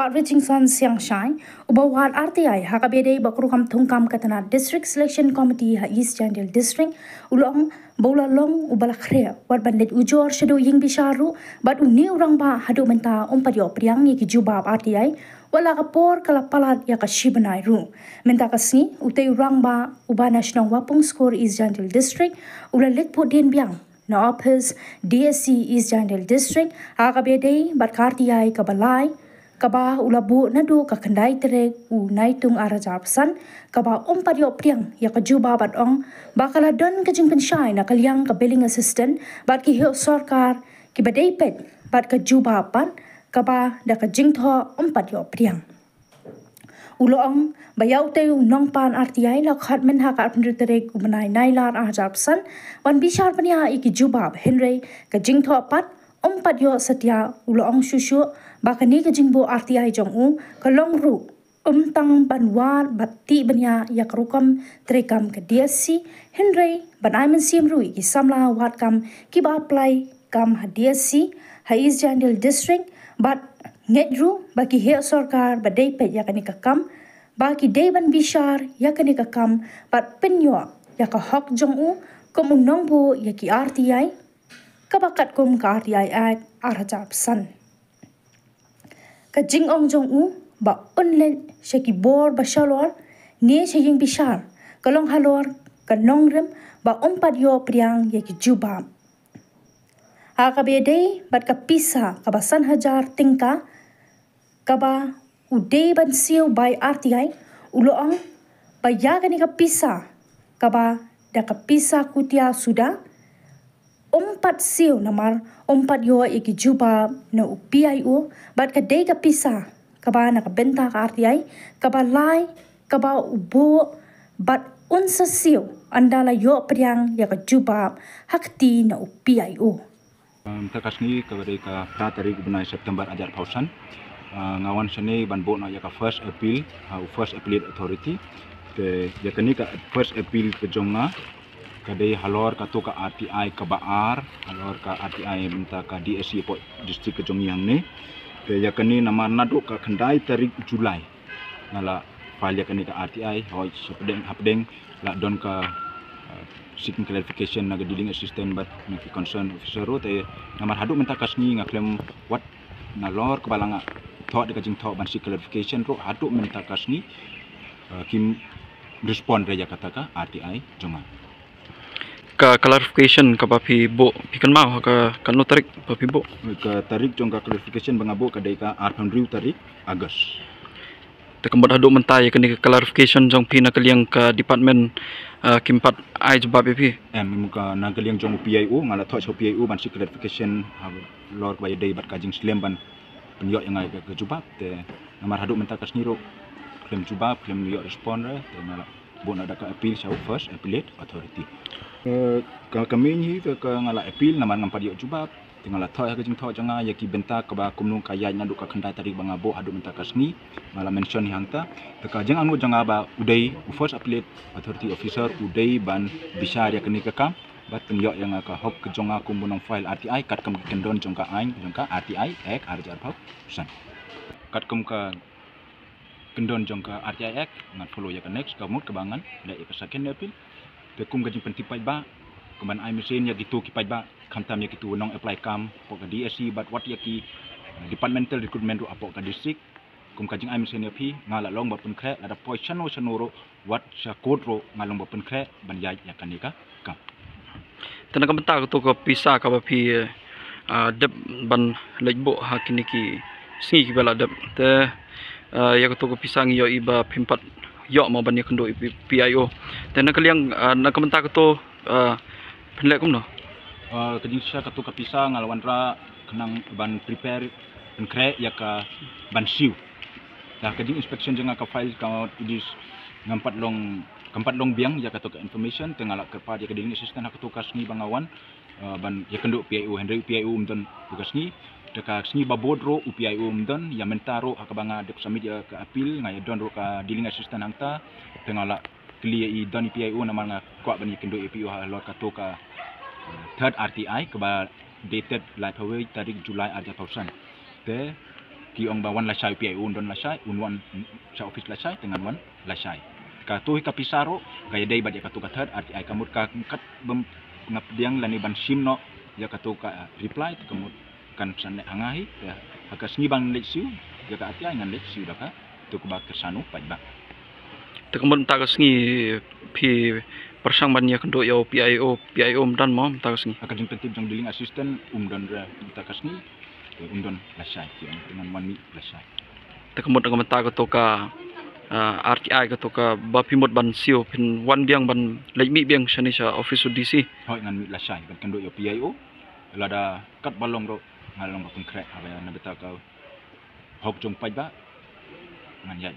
Wat Richardson Siang Shine, Ubawat RTI, Hakabede, Bakrukam Tungkam Katana District Selection Committee, Ha East Jandil District, Ulong, Bola Long, Ubalakre, Wat Bandit Ujor, Shadow Ying Bisharu, but Uni Rangba, Hadu Menta, Umpadio Priang, Yaki Jubab RTI, Wala Kapor, Kalapalat, Yakashibanai Ru, Mentakasi, Ute Rangba, Uba National Wapung Score East Jandil District, Ula Likput Din Biang. Na Office DSC East Jandil District, Hakabede, Batkartiai, Kabalai, Kaba ulabu nadu kakandai terek u naitung arajapsan kaba padio priang ya kajuba bat ong bakala don kajing pensyai na kalyang kabeling assistant bat ki hiyo sarkar ki badai pet bat kajuba pan kaba da kajing tho padio priang uloong bayau te nong pan RTI la khat men ha ka terek u manai nailar arajapsan wan bishar pania iki jubab Henry kajing tho pat padio setia uloong syusyu bakani ke jingbo RTI jongu kalong ru tang banwar batti banya yak rukam trekam ke DSC Henry banai men sim rui ki samla wat kam ki ba apply kam ha DSC ha East Jandil District bat nget ru baki he sarkar badai pe yakani ka kam baki deban bishar yakani ka kam bat penyo yak hok jongu komun nongbo yaki RTI kabakat kum ka RTI at arajap san Kajing ong jong u ba unlen shaki bor ba shalor ne shaying bishar kalong halor kanongrem ba padio priang yaki juba akabede bat kapisa kabasan hajar tingka kaba ude ban siu by RTI uloong ba yagani kapisa kaba da kapisa kutia suda siu namar padio yaki juba na UPIO bat kadai ka pisa kaba nakabenta ka RTI kaba lai kaba ubo bat unsa siu andala yo priang ya ka juba hakti na UPIO takasni kabare ka tarik bunai September ajar pausan ngawan sene ban bo na ya ka first appeal first appellate authority te ya kani ka first appeal ke jonga kadai halor ka to ka RTI ka baar halor ka RTI minta ka DSC po district kejong yang ne ke yakani nama nadu ka kandai tarik Julai ngala file yakani ka RTI hoi hapdeng la don ka seeking clarification naga dealing assistant but naki concern officer te namar hadu minta kasni ngaklem what nalor ka balanga thought de kajing thought ban seek clarification ro hadu minta kasni kim respond reja kata ka RTI jonga ka clarification ka papi bo pikan mau ka kanu tarik papi bo ka tarik jong ka clarification bangabo ka dai ka arpandriu tarik Agust te kambat hadu mentai ka ni clarification jong pina kaliang ka department kimpat ai jabab pi muka na kaliang jong PIO ngala tho PIO ban si clarification lor bay dai bat kajing slem ban penyok yang ai ka jubab te namar hadu mentai ka sniro klem jubab klem yo respond te ngala bon ada ka appeal sau first appellate authority kami ni ke ngala appeal naman ngam padio jubab tingala tho ka jing tho janga yaki benta ka ba kumnung kaya nyandu ka khandai tarik bangabo adu menta kasni ngala mention hangta te ka jang anu janga ba udai first appellate authority officer udai ban bishar yakni ka kam bat penyok yang ka hok ke jonga kumbunong file RTI kat kam kendon jongka ain jongka RTI ek arjar phau san kat kum ka kendon jongka RTI ek ngat follow ya ka next kamut kebangan la ka second appeal te kum gajing pentipai ba keman ai mesin ya gitu kipai ba kamtam ya gitu nong apply kam pok ka DSC but what ya ki departmental recruitment ro apok ka district kum kajing ai mesin ya pi ngala long ba pun kre ada position ro what sha code ro ngalong ba pun kre ban ya kanika kam tenaga benta to ko pisa ka papi deb ban lejbo hakini ki singi ki bala deb te ya to ko pisang yo iba pimpat yo mau ban ya kendo PIO dan kaliang nak mentak to penlek kum no kajing sya ka to ka pisa ngalawan ra kenang ban prepare ban kre ya ka ban siu dah kajing inspection janga ka file ka idis ngampat long biang ya ka to ka information tengala kerpa ya kading assistant ka to ka sni bangawan ban ya kendo PIO Henry PIO umdan tugas ni deka sni babodro UPIO umdan ya mentaro hakabanga dek submit ya ka appeal ngai don ro ka dealing assistant angta tengala clear I don PIO namanga kwa ban kendo EPO halor ka to ka third RTI ke ba dated live away tarik Julai arja 1000 te ki ong ba wan lasai PIO don lasai unwan sa office lasai dengan wan lasai ka tu ka pisaro ka dei bad ya ka tu ka third RTI kamut ka kat bem ngapdiang lani ban sim no ya ka tu ka reply kamut kan san angahi ya ka sni bang leksiu ya ka RTI ngan leksiu da ka tu ka ba kersanu ba Tekemun tak kesengi pi persang banyak kendo yo PIO dan mau tak kesengi. Akan jeng tertib jang dealing assistant dan kita kasni don lasai dengan one week lasai. Tekemun dengan tak ketoka RTI ketoka bapimot ban sio pin wan biang ban lejmi biang shani sa office DC. Hoi ngan week lasai kan kendo yo PIO lada kat balong ro ngalong ba konkret apa yang nabeta ka hok jong pai ba ngan ya